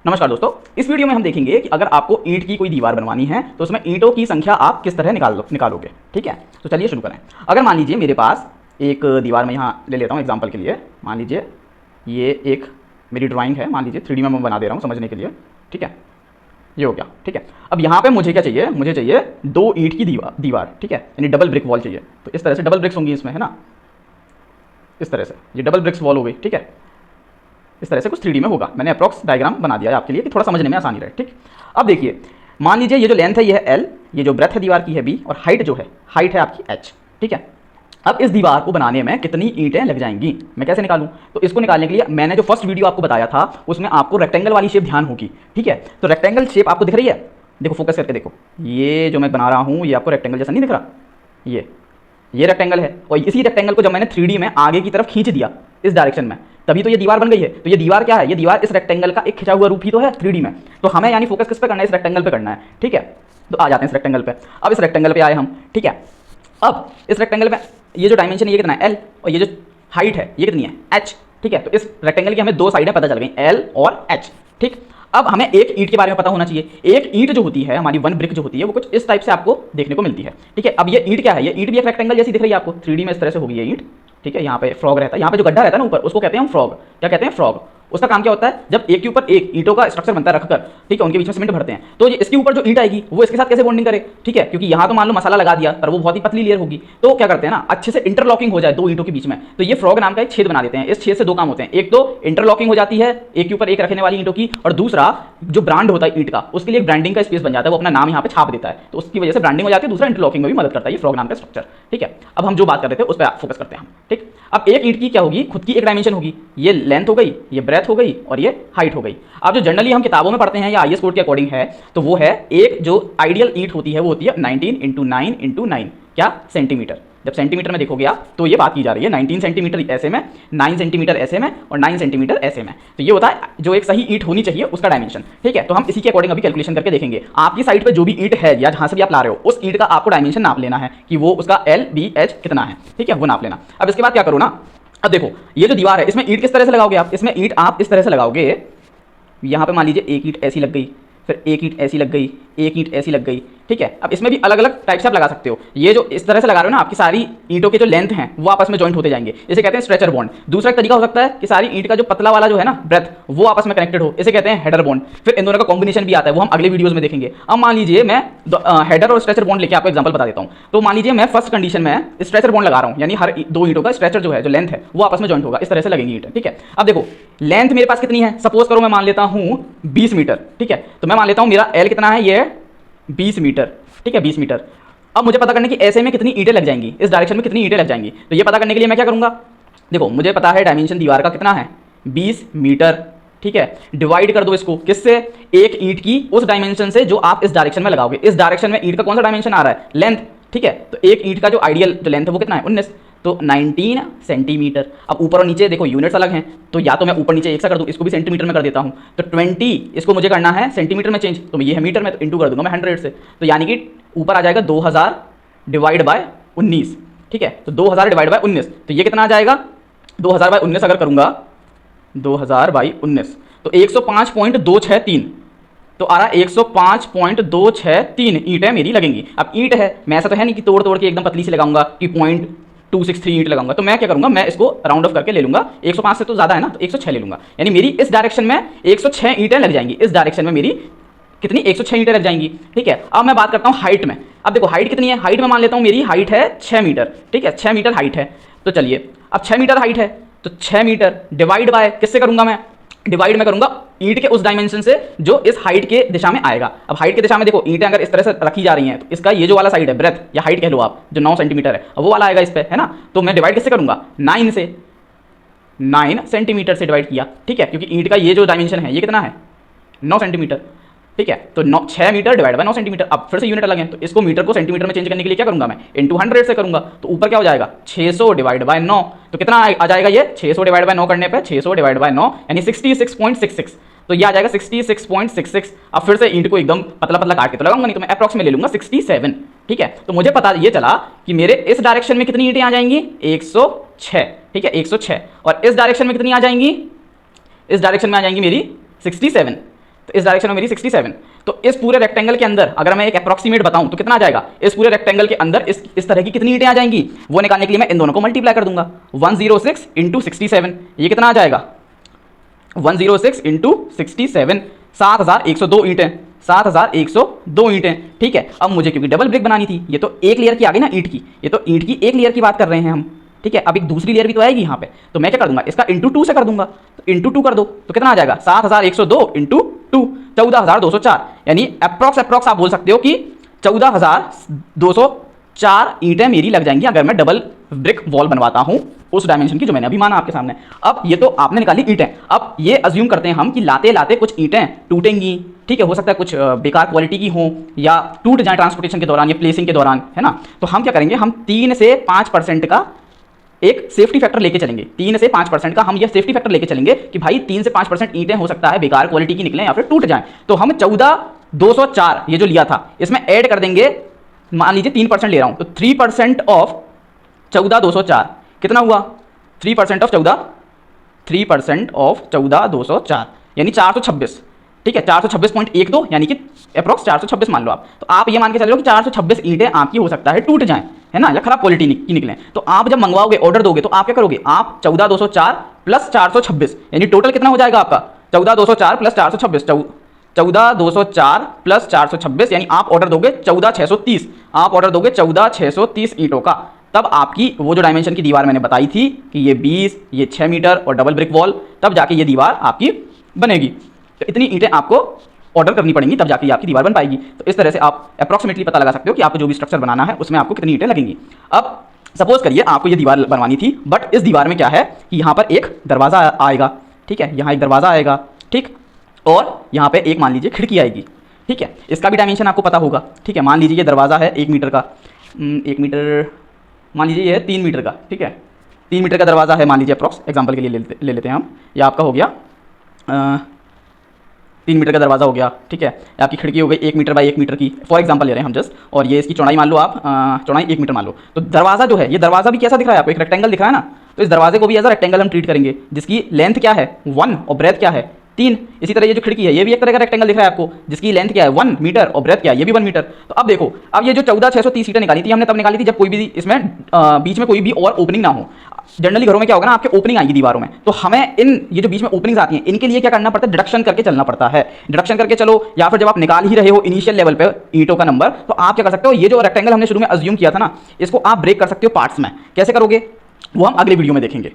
नमस्कार दोस्तों, इस वीडियो में हम देखेंगे कि अगर आपको ईंट की कोई दीवार बनवानी है तो उसमें ईंटों की संख्या आप किस तरह निकालोगे। ठीक है, तो चलिए शुरू करें। अगर मान लीजिए मेरे पास एक दीवार में यहाँ ले लेता हूँ एग्जांपल के लिए, मान लीजिए ये एक मेरी ड्राइंग है, मान लीजिए 3D में मैं बना दे रहा हूँ समझने के लिए। ठीक है, ये हो गया। ठीक है, अब यहाँ पे मुझे क्या चाहिए, मुझे चाहिए 2 ईंट की दीवार। ठीक है, यानी डबल ब्रिक वॉल चाहिए। तो इस तरह से डबल ब्रिक्स होंगी इसमें, है ना, इस तरह से ये डबल ब्रिक्स वॉल हो गई। ठीक है, इस तरह से कुछ 3D में होगा। मैंने अप्रॉक्स डायग्राम बना दिया है आपके लिए कि थोड़ा समझने में आसानी रहे। ठीक, अब देखिए मान लीजिए ये जो लेंथ है ये है L, ये जो ब्रेथ है दीवार की है B, और हाइट जो है हाइट है आपकी H। ठीक है, अब इस दीवार को बनाने में कितनी ईंटें लग जाएंगी, मैं कैसे निकालूं? तो इसको निकालने के लिए मैंने जो फर्स्ट वीडियो आपको बताया था उसमें आपको रेक्टेंगल वाली शेप ध्यान होगी। ठीक है, तो रेक्टेंगल शेप आपको दिख रही है, देखो फोकस करके देखो, ये जो मैं बना रहा हूँ ये आपको रेक्टेंगल जैसा नहीं दिख रहा? ये रेक्टेंगल है, और इसी रेक्टेंगल को जब मैंने 3D में आगे की तरफ खींच दिया इस डायरेक्शन में, तभी तो ये दीवार बन गई है। तो ये दीवार क्या है? ये दीवार इस रेक्टेंगल का एक खिंचा हुआ रूप ही तो है 3D में। तो हमें यानी फोकस किस पे करना है? इस रेक्टेंगल पे करना है। ठीक है, तो आ जाते हैं इस रेक्टेंगल पे। अब इस रेक्टेंगल पे आए हम। ठीक है, अब इस रेक्टेंगल पे ये जो डायमेंशन है ये कितना है? L, और ये जो हाइट है ये कितनी है? H। ठीक है, तो इस रेक्टेंगल की हमें 2 साइडें पता चल गई, L और H। ठीक, अब हमें एक ईंट के बारे में पता होना चाहिए। एक ईंट जो होती है हमारी 1 ब्रिक जो होती है वो कुछ इस टाइप से आपको देखने को मिलती है। ठीक है, अब ये ईंट क्या है? ये ईंट भी एक रेक्टेंगल जैसी दिख रही है आपको 3D में, इस तरह से होगी ये ईंट। ठीक है, यहाँ पे फ्रॉग रहता है, यहाँ पे जो गड्ढा रहता है ना ऊपर, उसको कहते हैं हम फ्रॉग। क्या कहते हैं? फ्रॉग। उसका काम क्या होता है? जब एक के ऊपर एक ईंटों का स्ट्रक्चर बनता है रखकर, ठीक है, उनके बीच में सीमेंट भरते हैं, तो ये इसके ऊपर जो ईंट आएगी वो इसके साथ कैसे बॉन्डिंग करे? ठीक है, क्योंकि यहाँ तो मान लो मसाला लगा दिया पर वो बहुत ही पतली लेयर होगी, तो क्या करते हैं ना, अच्छे से इंटरलॉकिंग हो जाए 2 ईंटों के बीच में, तो ये फ्रॉग नाम का एक छेद बना देते हैं। इस छेद से 2 काम होते हैं, एक तो इंटरलॉकिंग हो जाती है एक के ऊपर एक रखने वाली ईंटों की, और दूसरा जो ब्रांड होता है ईंट का उसके लिए एक ब्रांडिंग का स्पेस बन जाता है, वो अपना नाम यहाँ पे छाप देता है, तो उसकी वजह से ब्रांडिंग हो जाती है। दूसरा इंटरलॉकिंग में भी मदद करता है ये फ्रॉग नाम का स्ट्रक्चर। ठीक है, अब हम जो बात कर रहे थे उस पर फोकस करते हैं हम। ठीक, अब एक ईंट की क्या होगी? खुद की एक डायमेंशन होगी, ये लेंथ हो गई, ये ब्रेथ हो गई, और ये हाइट हो गई। अब जो जनरली हम किताबों में पढ़ते हैं या IS कोड के अकॉर्डिंग है, तो वो है एक जो आइडियल ईंट होती है वो होती है 19 × 9 × 9 क्या सेंटीमीटर। जब सेंटीमीटर में देखोगे आप तो ये बात की जा रही है 19 सेंटीमीटर ऐसे में, 9 सेंटीमीटर ऐसे में, और 9 सेंटीमीटर ऐसे में। तो ये होता है जो एक सही ईंट होनी चाहिए उसका डायमेंशन। ठीक है, तो हम इसी के अकॉर्डिंग अभी कैलकुलेशन करके देखेंगे। आपकी साइड पे जो भी ईंट है या जहां से भी आप ला रहे हो उस ईंट का आपको डायमेंशन नाप लेना है कि वो उसका L, B, H कितना है। ठीक है, वो नाप लेना। अब इसके बाद क्या करो ना, अब देखो ये जो दीवार है इसमें ईंट किस तरह से लगाओगे आप? इसमें ईंट आप इस तरह से लगाओगे, यहाँ पे मान लीजिए एक ईंट ऐसी लग गई, फिर एक ईंट ऐसी लग गई, एक ईंट ऐसी लग गई। ठीक है, अब इसमें भी अलग अलग टाइप से आप लगा सकते हो। ये जो इस तरह से लगा रहे हो ना, आपकी सारी ईंटों के जो लेंथ हैं वो आपस में जॉइंट होते जाएंगे, इसे कहते हैं स्ट्रेचर बॉन्ड। दूसरा एक तरीका हो सकता है कि सारी ईंट का जो पतला वाला जो है ना ब्रेथ, वो आपस में कनेक्टेड हो, इसे कहते हैं हेडर बॉन्ड। फिर इन दोनों का कॉम्बिनेशन भी आता है, वो हम अगले वीडियोज में देखेंगे। अब मान लीजिए मैं हेडर और स्ट्रेचर बॉन्ड लेके आपको एग्जाम्पल बता देता हूँ। तो मान लीजिए मैं फर्स्ट कंडीशन में स्ट्रेचर बॉन्ड लगा रहा हूँ, यानी हर 2 ईंटों का स्ट्रेचर जो है, जो लेंथ है वो आपस में जॉइंट होगा, इस तरह से लगेंगी ईंट। ठीक है, अब देखो लेंथ मेरे पास कितनी है? सपोज करो मैं मान लेता हूँ 20 मीटर। ठीक है, तो मैं मान लेता हूँ मेरा L कितना है? ये 20 मीटर। ठीक है, 20 मीटर। अब मुझे पता करने की ऐसे में कितनी ईंटें लग जाएंगी, इस डायरेक्शन में कितनी ईंटें लग जाएंगी। तो ये पता करने के लिए मैं क्या करूंगा? देखो मुझे पता है डायमेंशन दीवार का कितना है, 20 मीटर। ठीक है, डिवाइड कर दो इसको किससे? एक ईंट की उस डायमेंशन से जो आप इस डायरेक्शन में लगाओगे। इस डायरेक्शन में ईंट का कौन सा डायमेंशन आ रहा है? लेंथ। ठीक है, तो एक ईंट का जो आइडियल जो लेंथ है वो कितना है? 19, तो 19 सेंटीमीटर। अब ऊपर और नीचे देखो यूनिट्स अलग हैं, तो या तो मैं ऊपर नीचे एक सा कर दूं, इसको भी सेंटीमीटर में कर देता हूं, तो 20 इसको मुझे करना है सेंटीमीटर में चेंज, तो ये है मीटर में, तो इंटू कर दूंगा मैं 100 से, तो यानी कि ऊपर आ जाएगा 2000 डिवाइड बाय 19। ठीक है, तो 2000 डिवाइड बाय 19, तो ये कितना आ जाएगा? 2000 बाय 19 अगर करूंगा, 2000 बाई 19, तो 105.263, तो आ रहा है 105.263 ईंटें मेरी लगेंगी। अब ईंट है, मैं ऐसा तो है नहीं कि तोड़ तोड़ के एकदम पतली सी लगाऊंगा कि 0.263 ईंट लगाऊंगा, तो मैं क्या करूंगा, मैं इसको राउंड ऑफ करके ले लूंगा, 105 से तो ज़्यादा है ना, तो 106 ले लूंगा। यानी मेरी इस डायरेक्शन में 106 ईंटें लग जाएंगी। इस डायरेक्शन में मेरी कितनी? 106 ईंटें लग जाएंगी। ठीक है, अब मैं बात करता हूँ हाइट में। अब देखो हाइट कितनी है? हाइट में मान लेता हूँ मेरी हाइट है 6 मीटर। ठीक है, 6 मीटर हाइट है। तो चलिए अब 6 मीटर हाइट है, तो 6 मीटर डिवाइड बाय किससे करूंगा मैं? डिवाइड में करूंगा ईंट के उस डायमेंशन से जो इस हाइट के दिशा में आएगा। अब हाइट के दिशा में देखो ईंटें अगर इस तरह से रखी जा रही हैं, तो इसका ये जो वाला साइड है ब्रेथ या हाइट कह लो आप, जो 9 सेंटीमीटर है, वो वाला आएगा इस पे, है ना। तो मैं डिवाइड किससे करूंगा? 9 से, 9 सेंटीमीटर से डिवाइड किया। ठीक है, क्योंकि ईंट का ये जो डायमेंशन है ये कितना है? 9 सेंटीमीटर। ठीक है, तो 6 मीटर डिवाइड बाय 9 सेंटीमीटर। अब फिर से यूनिट अलग है, तो इसको मीटर को सेंटीमीटर में चेंज करने के लिए क्या करूंगा मैं? इंटू 100 से करूंगा, तो ऊपर क्या हो जाएगा? 600 डिवाइड बाय 9, तो कितना आ जाएगा ये? 600 डिवाइड बाय 9 करने पे 600 डिवाइड बाय 9 यानी 66.66, तो ये आ जाएगा 66.66। अब फिर से ईंट को एकदम पतला पतला काट के तो लगाऊंगा नहीं, तो मैं अप्रॉक्स में ले लूंगा 67। ठीक है, तो मुझे पता ये चला कि मेरे इस डायरेक्शन में कितनी ईंटें आ जाएंगी? 106। ठीक है, 106, और इस डायरेक्शन में कितनी आ जाएंगी? इस डायरेक्शन में आ जाएंगी मेरी 67। तो इस डायरेक्शन में मेरी 67। तो इस पूरे रेक्टेंगल के अंदर अगर मैं एक अप्रॉक्सीमेट बताऊं तो कितना आ जाएगा, इस पूरे रेक्टेंगल के अंदर इस तरह की कितनी ईंटें आ जाएंगी, वो निकालने के लिए मैं इन दोनों को मल्टीप्लाई कर दूंगा। 106 इंटू 67, ये कितना आ जाएगा, 106 इंटू 67, 7102 ईंटें, 7102 ईंटें। ठीक है, अब मुझे क्योंकि डबल ब्रिक बनानी थी, ये तो एक लेयर की आ गई ना ईंट की, ये तो ईंट की एक लेयर की बात कर रहे हैं हम। ठीक है, अब एक दूसरी लेयर भी तो आएगी यहाँ पे, तो मैं क्या कर दूंगा, इसका इंटू 2 से कर दूंगा। तो इंटू 2 कर दो तो कितना आ जाएगा, 7102 इंटू 2, 14204, यानी अप्रॉक्स आप बोल सकते हो कि 14204 ईंटें मेरी लग जाएंगी अगर मैं डबल ब्रिक वॉल बनवाता हूं उस डायमेंशन की जो मैंने अभी माना आपके सामने। अब ये तो आपने निकाली ईंटें, अब ये अज्यूम करते हैं हम कि लाते लाते कुछ ईंटें टूटेंगी। ठीक है, हो सकता है कुछ बेकार क्वालिटी की हो या टूट जाए ट्रांसपोर्टेशन के दौरान या प्लेसिंग के दौरान, है ना। तो हम क्या करेंगे, हम 3 से 5% का एक सेफ्टी फैक्टर लेके चलेंगे, 3 से 5% का हम ये सेफ्टी फैक्टर लेके चलेंगे कि भाई 3 से 5% ईंटें हो सकता है बेकार क्वालिटी की निकलें या फिर टूट जाएं। तो हम 14204 ये जो लिया था इसमें ऐड कर देंगे, मान लीजिए 3% ले रहा हूं, तो 3% ऑफ 14204 कितना हुआ, 3% ऑफ 14204 यानी 426। ठीक है, 426.12 यानी कि अप्रॉक्स 426 मान लो आप। तो आप ये मान के चल रहे हो कि 426 ईंटें आपकी हो सकता है टूट जाएं, है ना, या खराब क्वालिटी की निकलें। तो आप जब मंगवाओगे, ऑर्डर दोगे, तो आप क्या करोगे, आप 14204 प्लस 426 यानी टोटल कितना हो जाएगा आपका, 14204 प्लस 426, 14204 प्लस 426 यानी आप ऑर्डर दोगे 14630, आप ऑर्डर दोगे 14630 ईंटों का। तब आपकी वो जो डायमेंशन की दीवार मैंने बताई थी कि ये 20, ये 6 मीटर और डबल ब्रिक वॉल, तब जाके ये दीवार आपकी बनेगी। तो इतनी ईंटें आपको ऑर्डर करनी पड़ेंगी, तब जाके आपकी दीवार बन पाएगी। तो इस तरह से आप अप्रॉक्सीमेटली पता लगा सकते हो कि आपको जो भी स्ट्रक्चर बनाना है उसमें आपको कितनी ईंटें लगेंगी। अब सपोज करिए आपको ये दीवार बनवानी थी, बट इस दीवार में क्या है कि यहाँ पर एक दरवाज़ा आएगा। ठीक है, यहाँ एक दरवाज़ा आएगा, ठीक, और यहाँ पे एक मान लीजिए खिड़की आएगी। ठीक है, इसका भी डायमेंशन आपको पता होगा। ठीक है, मान लीजिए ये दरवाज़ा है 1 मीटर का, 1 मीटर, मान लीजिए ये है 3 मीटर का। ठीक है, 3 मीटर का दरवाज़ा है मान लीजिए अप्रॉक्स, एग्जाम्पल के लिए ले लेते हैं हम। ये आपका हो गया 3 मीटर का दरवाज़ा हो गया। ठीक है, आपकी खिड़की हो गई 1 मीटर बाई 1 मीटर की, फॉर एग्जांपल ले रहे हैं हम जस्ट, और ये इसकी चौड़ाई मान लो आप, चौड़ाई 1 मीटर मान लो। तो दरवाज़ा जो है, ये दरवाज़ा भी कैसा दिख रहा है आपको, एक रेक्टेंगल दिख रहा है ना, तो इस दरवाजे को भी एज अ रेक्टेंगल हम ट्रीट करेंगे, जिसकी लेंथ क्या है 1 और ब्रेथ क्या है 3। इसी तरह ये जो खिड़की है ये भी एक तरह का रेक्टेंगल दिख रहा है आपको, जिसकी लेंथ क्या है 1 मीटर और ब्रेथ क्या है, ये भी 1 मीटर। तो अब देखो, अब ये जो 14630 सीटें निकाली थी हमने, तब निकाली थी जब कोई भी इसमें बीच में कोई भी और ओपनिंग ना हो। जनरली घरों में क्या होगा ना, आपके ओपनिंग आएगी दीवारों में, तो हमें ये जो बीच में ओपनिंग्स आती हैं, इनके लिए क्या करना पड़ता है, डिडक्शन करके चलना पड़ता है। डिडक्शन करके चलो, या फिर जब आप निकाल ही रहे हो इनिशियल लेवल पे ईंटों का नंबर, तो आप क्या कर सकते हो, ये जो रेक्टेंगल हमने शुरू में अज्यूम किया था ना, इसको आप ब्रेक कर सकते हो पार्ट्स में। कैसे करोगे वो हम अगले वीडियो में देखेंगे।